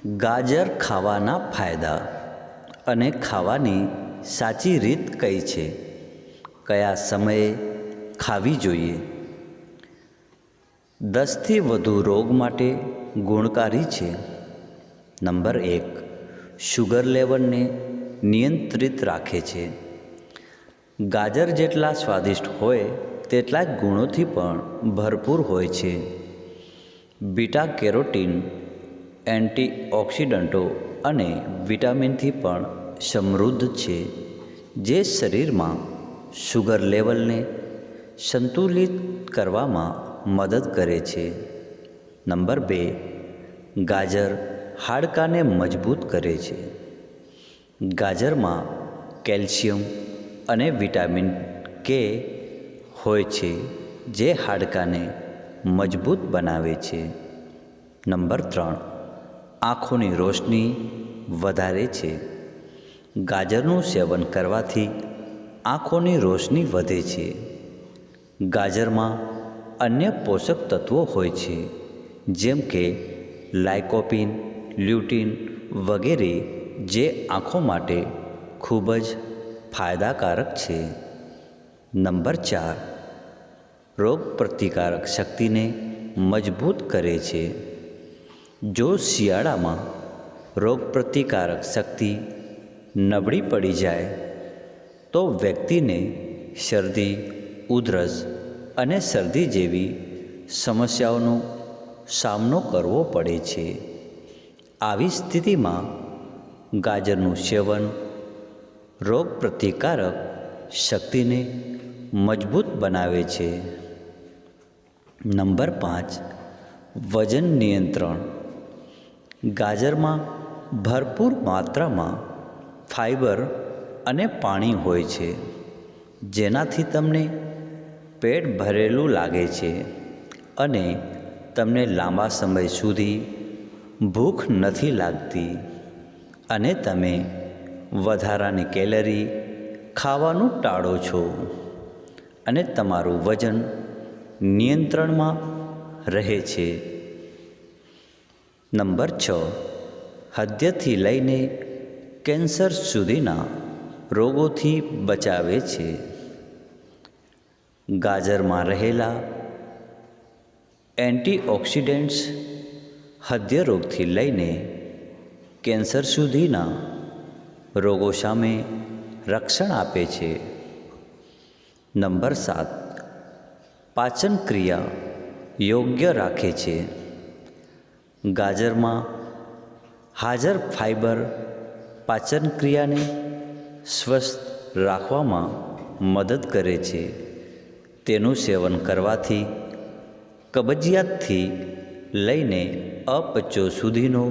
ગાજર ખાવાના ફાયદા અને ખાવાની સાચી રીત કઈ છે? કયા સમયે ખાવી જોઈએ? 10થી વધુ રોગ માટે ગુણકારી છે. નંબર 1, શુગર લેવલને નિયંત્રિત રાખે છે. ગાજર જેટલા સ્વાદિષ્ટ હોય તેટલા જ ગુણોથી પણ ભરપૂર હોય છે. બીટા કેરોટીન, એન્ટીઓક્સિડન્ટો અને વિટામિનથી પણ સમૃદ્ધ છે, જે શરીરમાં શુગર લેવલને સંતુલિત કરવામાં મદદ કરે છે. નંબર 2, ગાજર હાડકાને મજબૂત કરે છે. ગાજરમાં કેલ્શિયમ અને વિટામિન કે હોય છે, જે હાડકાને મજબૂત બનાવે છે. નંબર 3, આંખોની રોશની વધારે છે. ગાજરનું સેવન કરવાથી આંખોની રોશની વધે છે. ગાજરમાં અન્ય પોષક તત્વો હોય છે, જેમ કે લાઇકોપીન, લ્યુટીન વગેરે, જે આંખો માટે ખૂબ જ ફાયદાકારક છે. નંબર 4, રોગપ્રતિકારક શક્તિને મજબૂત કરે છે. જો શિયાળામાં રોગપ્રતિકારક શક્તિ નબળી પડી જાય તો વ્યક્તિને શરદી, ઉધરસ અને શરદી જેવી સમસ્યાઓનો સામનો કરવો પડે છે. આવી સ્થિતિમાં ગાજરનું સેવન રોગપ્રતિકારક શક્તિને મજબૂત બનાવે છે. નંબર 5, વજન નિયંત્રણ. ગાજરમાં ભરપૂર માત્રામાં ફાઇબર અને પાણી હોય છે, જેનાથી તમને પેટ ભરેલું લાગે છે અને તમને લાંબા સમય સુધી ભૂખ નથી લાગતી અને તમે વધારાની કેલરી ખાવાનું ટાળો છો અને તમારું વજન નિયંત્રણમાં રહે છે. નંબર 6, હૃદયથી લઈને કેન્સર સુધીના રોગોથી બચાવે છે. ગાજરમાં રહેલા એન્ટીઓક્સિડન્ટ્સ હૃદયરોગથી લઈને કેન્સર સુધીના રોગો સામે રક્ષણ આપે છે. નંબર 7, પાચન ક્રિયા યોગ્ય રાખે છે. ગાજરમાં હાજર ફાઇબર પાચન ક્રિયાને સ્વસ્થ રાખવામાં મદદ કરે છે. તેનું સેવન કરવાથી કબજિયાતથી લઈને અપચો સુધીનો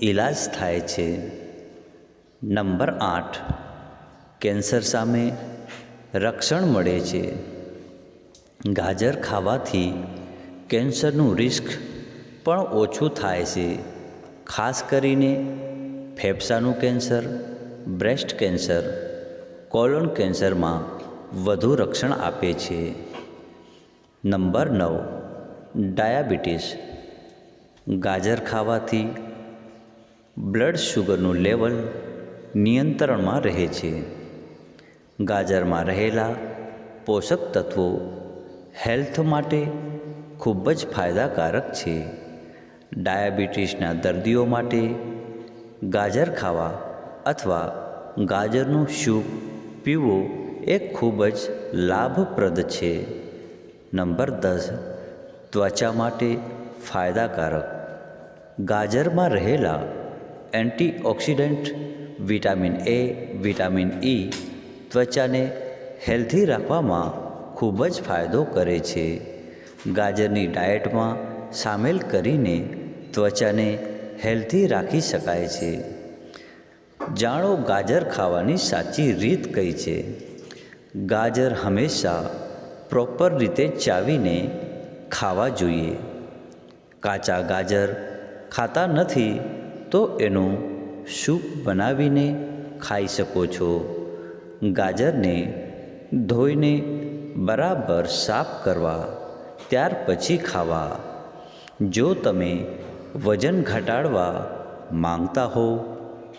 ઈલાજ થાય છે. નંબર 8, કેન્સર સામે રક્ષણ મળે છે. ગાજર ખાવાથી કેન્સરનું રિસ્ક પણ ઓછું થાય છે. ખાસ કરીને ફેફસાનું કેન્સર, બ્રેસ્ટ કેન્સર, કોલોન કેન્સરમાં વધુ રક્ષણ આપે છે. Number 9, diabetes. ગાજર ખાવાથી બ્લડ શુગરનું લેવલ નિયંત્રણમાં રહે છે. ગાજરમાં રહેલા પોષક તત્વો હેલ્થ માટે ખૂબ જ ફાયદાકારક છે. ડાયાબિટીસના દર્દીઓ માટે ગાજર ખાવા અથવા ગાજરનું સૂપ પીવું એ ખૂબ જ લાભપ્રદ છે. નંબર 10, ત્વચા માટે ફાયદાકારક. ગાજરમાં રહેલા antioxidant vitamin A, vitamin E ત્વચાને હેલ્ધી રાખવામાં ખૂબ જ ફાયદો કરે છે. ગાજરની ડાયટમાં સામેલ કરીને ત્વચાને હેલ્ધી રાખી શકાય છે. જાણો ગાજર ખાવાની સાચી રીત કઈ છે? ગાજર હંમેશા પ્રોપર રીતે ચાવીને ખાવા જોઈએ. કાચા ગાજર ખાતા નથી તો એનું સૂપ બનાવીને ખાઈ શકો છો. ગાજરને ધોઈને બરાબર સાફ કરવા, ત્યાર પછી ખાવા. જો તમે વજન ઘટાડવા માંગતા હો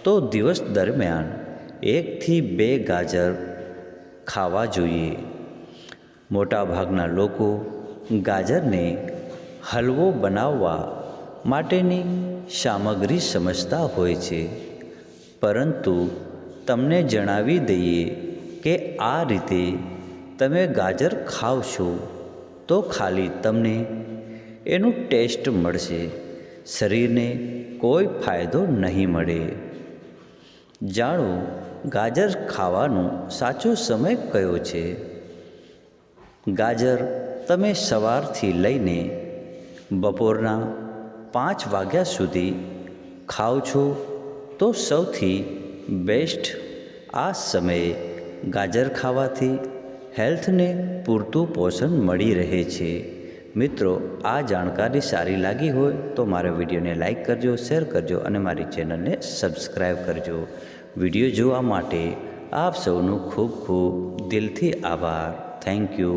તો દિવસ દરમિયાન 1 થી 2 ગાજર ખાવા જોઈએ. મોટાભાગના લોકો ગાજરને હલવો બનાવવા માટેની સામગ્રી સમજતા હોય છે, પરંતુ તમને જણાવી દઈએ કે આ રીતે તમે ગાજર ખાવશો તો ખાલી તમને એનું ટેસ્ટ મળશે, શરીરને કોઈ ફાયદો નહીં મળે. જાણો ગાજર ખાવાનો સાચો સમય કયો છે. ગાજર તમે સવારથી લઈને બપોરના 5 વાગ્યા સુધી ખાઓ છો તો સૌથી બેસ્ટ આ સમયે ગાજર ખાવાથી હેલ્થને પૂરતું પોષણ મળી રહે છે. મિત્રો, આ જાણકારી સારી લાગી હોય તો મારા વિડીયોને લાઈક કરજો, શેર કરજો અને મારી ચેનલને સબસ્ક્રાઈબ કરજો. વિડીયો જોવા માટે આપ સૌનો ખૂબ ખૂબ દિલથી આભાર. Thank you.